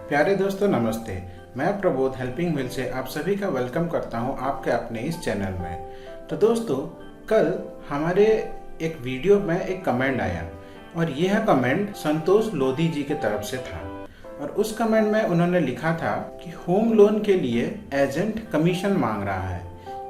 प्यारे दोस्तों नमस्ते। मैं प्रबोध हेल्पिंग व्हील से आप सभी का वेलकम करता हूं आपके अपने इस चैनल में। तो दोस्तों, कल हमारे एक वीडियो में एक कमेंट आया और यह कमेंट संतोष लोधी जी की तरफ से था। और उस कमेंट में उन्होंने लिखा था कि होम लोन के लिए एजेंट कमीशन मांग रहा है।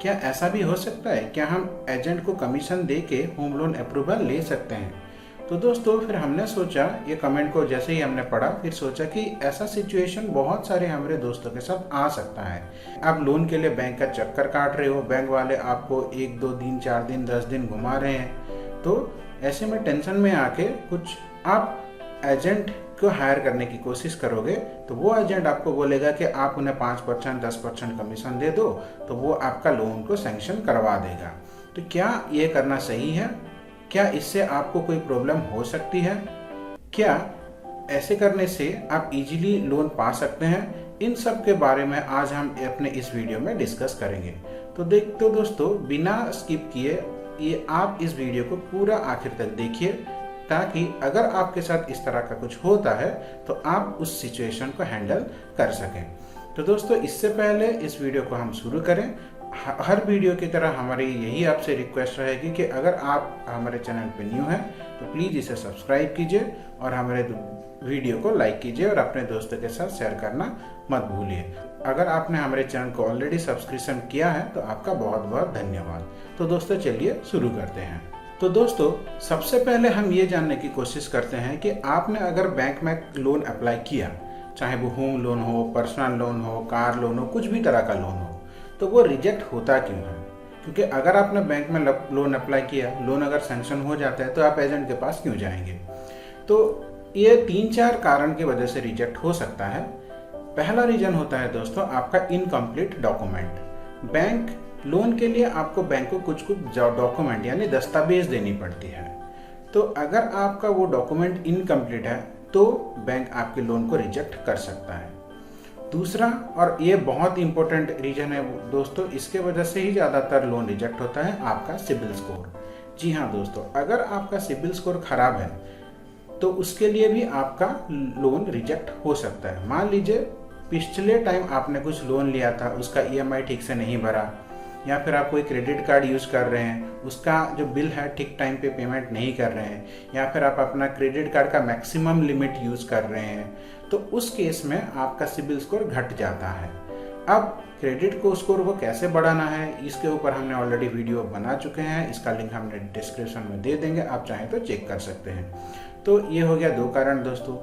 क्या ऐसा भी हो सकता है? क्या हम एजेंट को कमीशन दे के होम लोन अप्रूवल ले सकते हैं? तो दोस्तों, फिर हमने सोचा, ये कमेंट को जैसे ही हमने पढ़ा फिर सोचा कि ऐसा सिचुएशन बहुत सारे हमारे दोस्तों के साथ आ सकता है। आप लोन के लिए बैंक का चक्कर काट रहे हो, बैंक वाले आपको 1-2 दिन 4 दिन 10 दिन घुमा रहे हैं, तो ऐसे में टेंशन में आके कुछ आप एजेंट को हायर करने की कोशिश करोगे तो वो एजेंट आपको बोलेगा कि आप उन्हें 5% 10% कमीशन दे दो, तो वो आपका लोन को सैंक्शन करवा देगा। तो क्या ये करना सही है? क्या इससे आपको कोई प्रॉब्लम हो सकती है? क्या ऐसे करने से आप इजीली लोन पा सकते हैं? इन सब के बारे में आज हम अपने इस वीडियो में डिस्कस करेंगे। तो दोस्तों, बिना स्किप किए ये आप इस वीडियो को पूरा आखिर तक देखिए, ताकि अगर आपके साथ इस तरह का कुछ होता है तो आप उस सिचुएशन को हैंडल कर सकें। तो दोस्तों, इससे पहले इस वीडियो को हम शुरू करें, हर वीडियो की तरह हमारी यही आपसे रिक्वेस्ट रहेगी कि अगर आप हमारे चैनल पर न्यू हैं तो प्लीज़ इसे सब्सक्राइब कीजिए और हमारे वीडियो को लाइक कीजिए और अपने दोस्तों के साथ शेयर करना मत भूलिए। अगर आपने हमारे चैनल को ऑलरेडी सब्सक्रिप्शन किया है तो आपका बहुत बहुत धन्यवाद। तो दोस्तों, चलिए शुरू करते हैं। तो दोस्तों, सबसे पहले हम ये जानने की कोशिश करते हैं कि आपने अगर बैंक में लोन अप्लाई किया, चाहे वो होम लोन हो, पर्सनल लोन हो, कार लोन हो, कुछ भी तरह का लोन हो, तो वो रिजेक्ट होता क्यों है? क्योंकि अगर आपने बैंक में लोन अप्लाई किया, लोन अगर सैंक्शन हो जाता है तो आप एजेंट के पास क्यों जाएंगे? तो ये 3-4 कारण की वजह से रिजेक्ट हो सकता है। पहला रीजन होता है दोस्तों आपका इनकम्प्लीट डॉक्यूमेंट। बैंक लोन के लिए आपको बैंक को कुछ डॉक्यूमेंट यानी दस्तावेज देनी पड़ती है। तो अगर आपका वो डॉक्यूमेंट इनकम्प्लीट है तो बैंक आपके लोन को रिजेक्ट कर सकता है। दूसरा, और ये बहुत इंपॉर्टेंट रीजन है दोस्तों, इसके वजह से ही ज़्यादातर लोन रिजेक्ट होता है, आपका सिबिल स्कोर। जी हाँ दोस्तों, अगर आपका सिबिल स्कोर खराब है तो उसके लिए भी आपका लोन रिजेक्ट हो सकता है। मान लीजिए पिछले टाइम आपने कुछ लोन लिया था, उसका ईएमआई ठीक से नहीं भरा, या फिर आप कोई क्रेडिट कार्ड यूज़ कर रहे हैं, उसका जो बिल है ठीक टाइम पे पेमेंट नहीं कर रहे हैं, या फिर आप अपना क्रेडिट कार्ड का मैक्सिमम लिमिट यूज़ कर रहे हैं, तो उस केस में आपका सिबिल स्कोर घट जाता है। अब क्रेडिट को स्कोर को कैसे बढ़ाना है, इसके ऊपर हमने ऑलरेडी वीडियो बना चुके हैं, इसका लिंक हमने डिस्क्रिप्शन में दे देंगे, आप चाहें तो चेक कर सकते हैं। तो ये हो गया 2 कारण दोस्तों।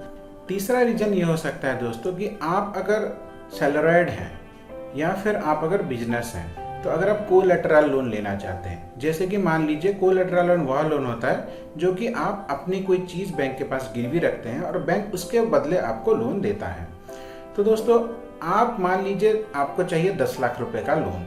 तीसरा रीजन ये हो सकता है दोस्तों कि आप अगर सैलरीड हैं या फिर आप अगर बिजनेस हैं, तो अगर आप कोलैटरल लोन लेना चाहते हैं, जैसे कि मान लीजिए कोलैटरल लोन वह लोन होता है जो कि आप अपनी कोई चीज़ बैंक के पास गिरवी रखते हैं और बैंक उसके बदले आपको लोन देता है। तो दोस्तों, आप मान लीजिए आपको चाहिए 10 लाख रुपए का लोन,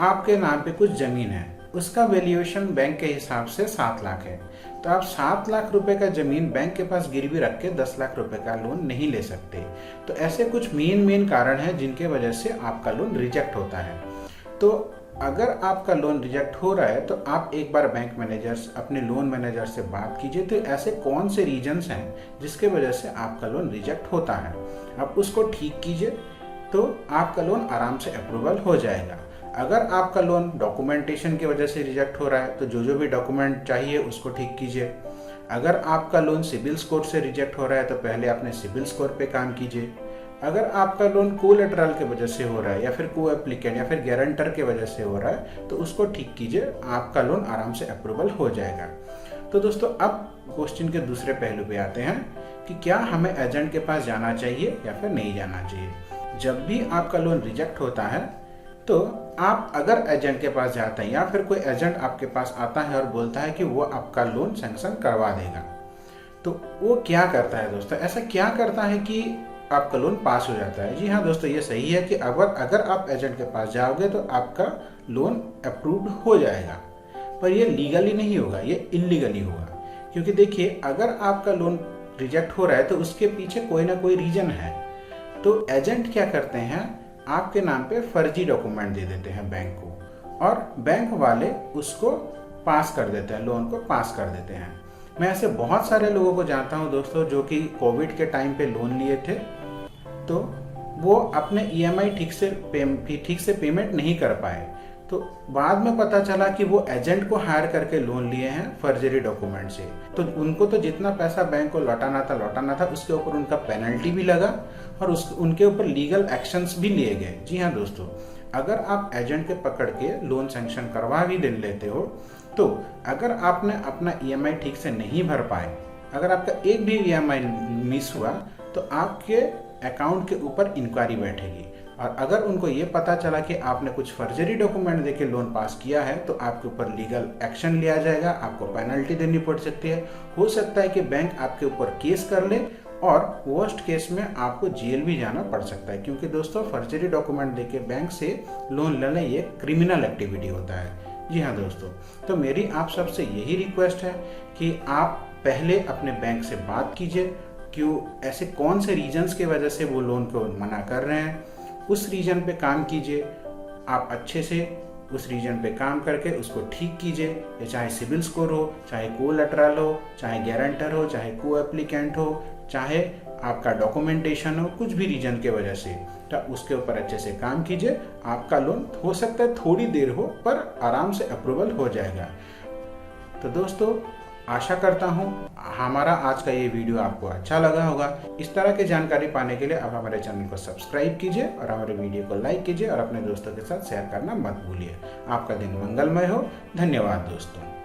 आपके नाम पे कुछ ज़मीन है, उसका वैल्यूएशन बैंक के हिसाब से 7 लाख है, तो आप 7 लाख रुपए का ज़मीन बैंक के पास गिरवी रख के 10 लाख रुपए का लोन नहीं ले सकते। तो ऐसे कुछ मेन कारण हैं जिनके वजह से आपका लोन रिजेक्ट होता है। तो अगर आपका लोन रिजेक्ट हो रहा है तो आप एक बार बैंक मैनेजर्स, अपने लोन मैनेजर से बात कीजिए, तो ऐसे कौन से रीजंस हैं जिसके वजह से आपका लोन रिजेक्ट होता है, आप उसको ठीक कीजिए, तो आपका लोन आराम से अप्रूवल हो जाएगा। अगर आपका लोन डॉक्यूमेंटेशन की वजह से रिजेक्ट हो रहा है तो जो भी डॉक्यूमेंट चाहिए उसको ठीक कीजिए। अगर आपका लोन सिबिल स्कोर से रिजेक्ट हो रहा है तो पहले अपने सिबिल स्कोर पे काम कीजिए। अगर आपका लोन कोलैटरल की वजह से हो रहा है या फिर को एप्लीकेंट या फिर गारंटर की वजह से हो रहा है तो उसको ठीक कीजिए, आपका लोन आराम से अप्रूवल हो जाएगा। तो दोस्तों, अब क्वेश्चन के दूसरे पहलू पे आते हैं कि क्या हमें एजेंट के पास जाना चाहिए या फिर नहीं जाना चाहिए। जब भी आपका लोन रिजेक्ट होता है तो आप अगर एजेंट के पास जाते हैं या फिर कोई एजेंट आपके पास आता है और बोलता है कि वो आपका लोन सैंक्शन करवा देगा, तो वो क्या करता है दोस्तों? ऐसा क्या करता है कि आपका लोन पास हो जाता है? जी हाँ दोस्तों, ये सही है कि अगर आप एजेंट के पास जाओगे तो आपका लोन अप्रूव्ड हो जाएगा, पर ये लीगली नहीं होगा, ये इलीगली होगा। क्योंकि देखिए, अगर आपका लोन रिजेक्ट हो रहा है तो उसके पीछे कोई ना कोई रीजन है। तो एजेंट क्या करते हैं, आपके नाम पे फर्जी डॉक्यूमेंट दे देते हैं बैंक को, और बैंक वाले उसको पास कर देते हैं, लोन को पास कर देते हैं। मैं ऐसे बहुत सारे लोगों को जानता हूं दोस्तों जो कि कोविड के टाइम पे लोन लिए थे तो वो अपने ईएमआई ठीक से पेमेंट नहीं कर पाए। तो बाद में पता चला कि वो एजेंट को हायर करके लोन लिए हैं फर्जरी डॉक्यूमेंट से। तो उनको तो जितना पैसा बैंक को लौटाना था, उसके ऊपर उनका पेनल्टी भी लगा और उनके ऊपर लीगल एक्शंस भी लिए गए। जी हाँ दोस्तों, अगर आप एजेंट के पकड़ के लोन सैंक्शन करवा भी ले लेते हो, तो अगर आपने अपना ईएमआई ठीक से नहीं भर पाए, अगर आपका एक भी ईएमआई मिस हुआ, तो आपके अकाउंट के ऊपर इंक्वायरी बैठेगी। और अगर उनको ये पता चला कि आपने कुछ फर्जरी डॉक्यूमेंट देके लोन पास किया है, तो आपके ऊपर लीगल एक्शन लिया जाएगा, आपको पेनल्टी देनी पड़ सकती है। हो सकता है कि बैंक आपके ऊपर केस कर ले और वर्स्ट केस में आपको जेल भी जाना पड़ सकता है, क्योंकि दोस्तों फर्जरी डॉक्यूमेंट देके बैंक से लोन लेना ये क्रिमिनल एक्टिविटी होता है। जी हाँ दोस्तों, तो मेरी आप सबसे यही रिक्वेस्ट है कि आप पहले अपने बैंक से बात कीजिए, क्यों ऐसे कौन से रीजंस की वजह से वो लोन को मना कर रहे हैं, उस रीजन पे काम कीजिए। आप अच्छे से उस रीजन पे काम करके उसको ठीक कीजिए। ये चाहे सिविल स्कोर हो, चाहे कोलैटरल हो, चाहे गारंटर हो, चाहे को एप्लीकेंट हो, चाहे आपका डॉक्यूमेंटेशन हो, कुछ भी रीजन के वजह से, तो उसके ऊपर अच्छे से काम कीजिए। आपका लोन हो सकता है थोड़ी देर हो, पर आराम से अप्रूवल हो जाएगा। तो दोस्तों, आशा करता हूँ हमारा आज का ये वीडियो आपको अच्छा लगा होगा। इस तरह की जानकारी पाने के लिए आप हमारे चैनल को सब्सक्राइब कीजिए और हमारे वीडियो को लाइक कीजिए और अपने दोस्तों के साथ शेयर करना मत भूलिए। आपका दिन मंगलमय हो। धन्यवाद दोस्तों।